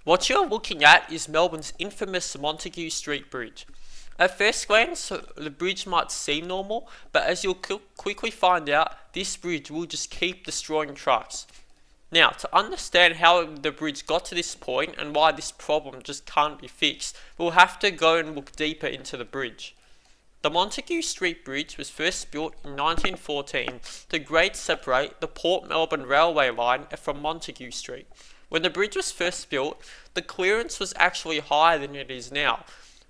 What you're looking at is Melbourne's infamous Montague Street Bridge. At first glance, the bridge might seem normal, but as you'll quickly find out, this bridge will just keep destroying trucks. Now, to understand how the bridge got to this point and why this problem just can't be fixed, we'll have to go and look deeper into the bridge. The Montague Street Bridge was first built in 1914 to grade separate the Port Melbourne railway line from Montague Street. When the bridge was first built, the clearance was actually higher than it is now.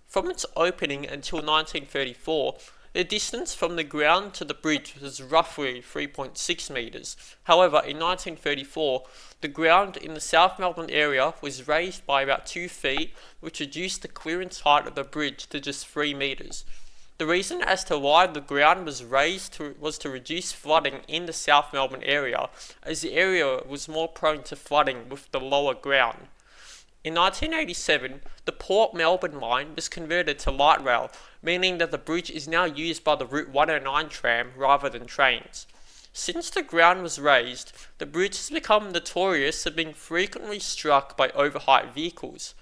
From its opening until 1934, the distance from the ground to the bridge was roughly 3.6 metres. However, in 1934, the ground in the South Melbourne area was raised by about 2 feet, which reduced the clearance height of the bridge to just 3 metres. The reason as to why the ground was raised was to reduce flooding in the South Melbourne area, as the area was more prone to flooding with the lower ground. In 1987, the Port Melbourne line was converted to light rail, meaning that the bridge is now used by the Route 109 tram rather than trains. Since the ground was raised, the bridge has become notorious for being frequently struck by overheight vehicles.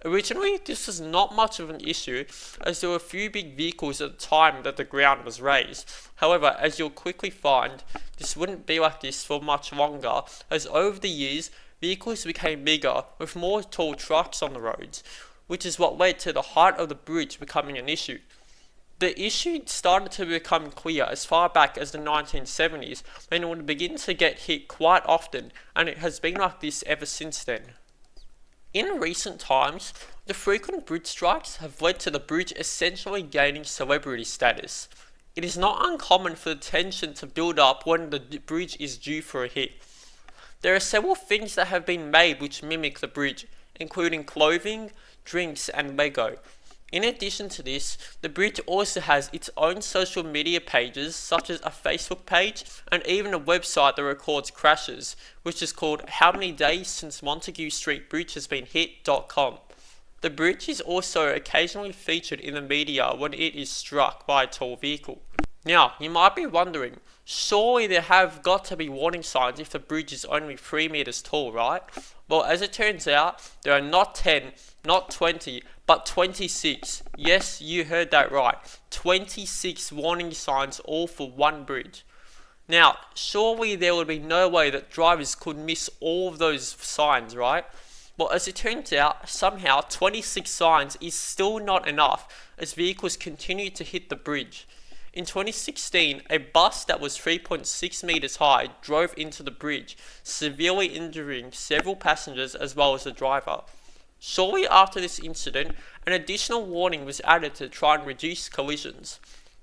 Originally, this was not much of an issue, as there were few big vehicles at the time that the ground was raised. However, as you'll quickly find, this wouldn't be like this for much longer, as over the years, vehicles became bigger, with more tall trucks on the roads, which is what led to the height of the bridge becoming an issue. The issue started to become clear as far back as the 1970s, when it would begin to get hit quite often, and it has been like this ever since then. In recent times, the frequent bridge strikes have led to the bridge essentially gaining celebrity status. It is not uncommon for the tension to build up when the bridge is due for a hit. There are several things that have been made which mimic the bridge, including clothing, drinks, and Lego. In addition to this, the bridge also has its own social media pages, such as a Facebook page and even a website that records crashes, which is called How Many Days Since Montague Street Bridge Has Been Hit.com. The bridge is also occasionally featured in the media when it is struck by a tall vehicle. Now, you might be wondering, surely there have got to be warning signs if the bridge is only 3 meters tall, right? Well, as it turns out, there are not 10, not 20, but 26. Yes, you heard that right. 26 warning signs all for one bridge. Now, surely there would be no way that drivers could miss all of those signs, right? Well, as it turns out, somehow 26 signs is still not enough as vehicles continue to hit the bridge. In 2016, a bus that was 3.6 meters high drove into the bridge, severely injuring several passengers as well as the driver. Shortly after this incident, an additional warning was added to try and reduce collisions.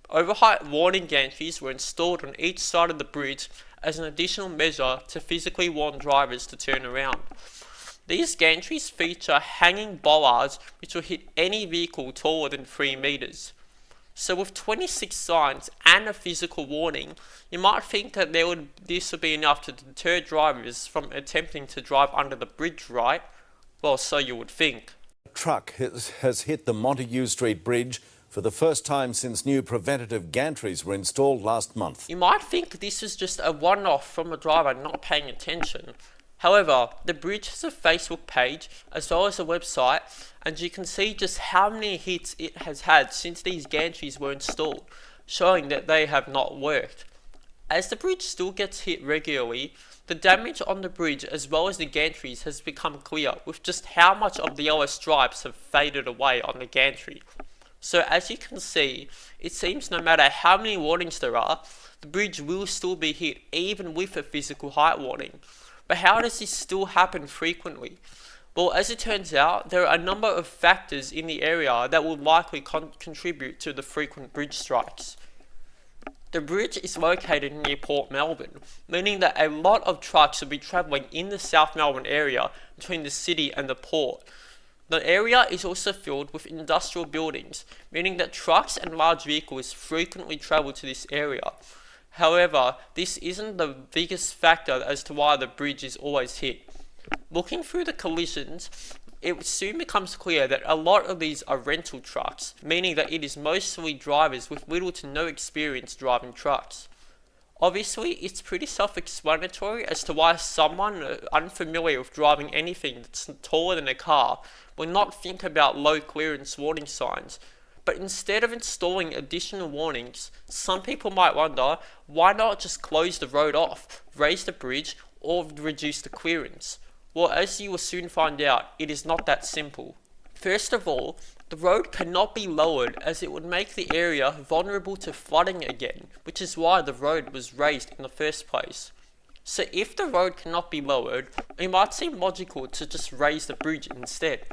Overheight warning gantries were installed on each side of the bridge as an additional measure to physically warn drivers to turn around. These gantries feature hanging bollards which will hit any vehicle taller than 3 meters. So with 26 signs and a physical warning, you might think that this would be enough to deter drivers from attempting to drive under the bridge, right? Well, so you would think. A truck has hit the Montague Street Bridge for the first time since new preventative gantries were installed last month. You might think this is just a one-off from a driver not paying attention. However, the bridge has a Facebook page as well as a website, and you can see just how many hits it has had since these gantries were installed, showing that they have not worked. As the bridge still gets hit regularly, the damage on the bridge as well as the gantries has become clear with just how much of the yellow stripes have faded away on the gantry. So as you can see, it seems no matter how many warnings there are, the bridge will still be hit even with a physical height warning. But how does this still happen frequently? Well, as it turns out, there are a number of factors in the area that will likely contribute to the frequent bridge strikes. The bridge is located near Port Melbourne, meaning that a lot of trucks will be travelling in the South Melbourne area between the city and the port. The area is also filled with industrial buildings, meaning that trucks and large vehicles frequently travel to this area. However, this isn't the biggest factor as to why the bridge is always hit. Looking through the collisions, it soon becomes clear that a lot of these are rental trucks, meaning that it is mostly drivers with little to no experience driving trucks. Obviously, it's pretty self-explanatory as to why someone unfamiliar with driving anything that's taller than a car will not think about low clearance warning signs. But instead of installing additional warnings, some people might wonder, why not just close the road off, raise the bridge, or reduce the clearance? Well, as you will soon find out, it is not that simple. First of all, the road cannot be lowered as it would make the area vulnerable to flooding again, which is why the road was raised in the first place. So if the road cannot be lowered, it might seem logical to just raise the bridge instead.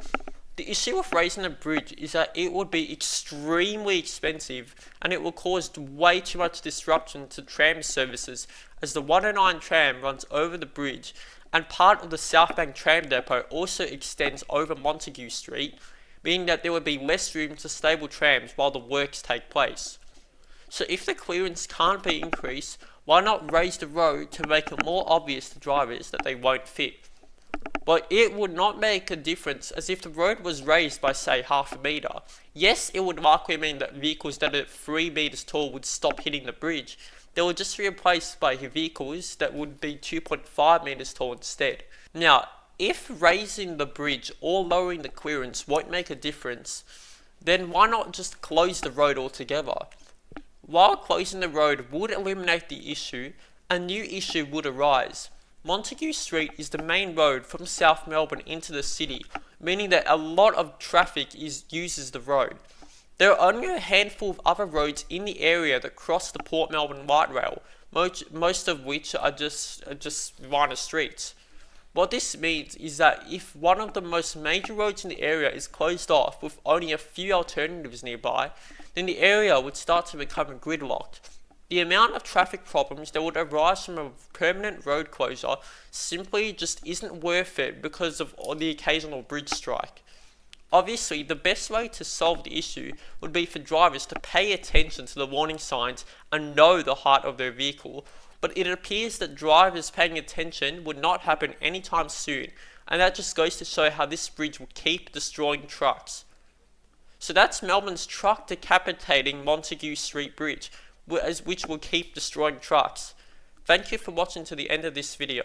The issue with raising a bridge is that it would be extremely expensive and it will cause way too much disruption to tram services as the 109 tram runs over the bridge and part of the South Bank tram depot also extends over Montague Street, meaning that there would be less room to stable trams while the works take place. So if the clearance can't be increased, why not raise the road to make it more obvious to drivers that they won't fit? But it would not make a difference as if the road was raised by say half a metre. Yes, it would likely mean that vehicles that are 3 metres tall would stop hitting the bridge. They would just be replaced by vehicles that would be 2.5 metres tall instead. Now, if raising the bridge or lowering the clearance won't make a difference, then why not just close the road altogether? While closing the road would eliminate the issue, a new issue would arise. Montague Street is the main road from South Melbourne into the city, meaning that a lot of traffic uses the road. There are only a handful of other roads in the area that cross the Port Melbourne Light Rail, most of which are just minor streets. What this means is that if one of the most major roads in the area is closed off with only a few alternatives nearby, then the area would start to become gridlocked. The amount of traffic problems that would arise from a permanent road closure simply just isn't worth it because of the occasional bridge strike. Obviously, the best way to solve the issue would be for drivers to pay attention to the warning signs and know the height of their vehicle, but it appears that drivers paying attention would not happen anytime soon, and that just goes to show how this bridge will keep destroying trucks. So that's Melbourne's truck decapitating Montague Street Bridge, which will keep destroying trucks. Thank you for watching to the end of this video.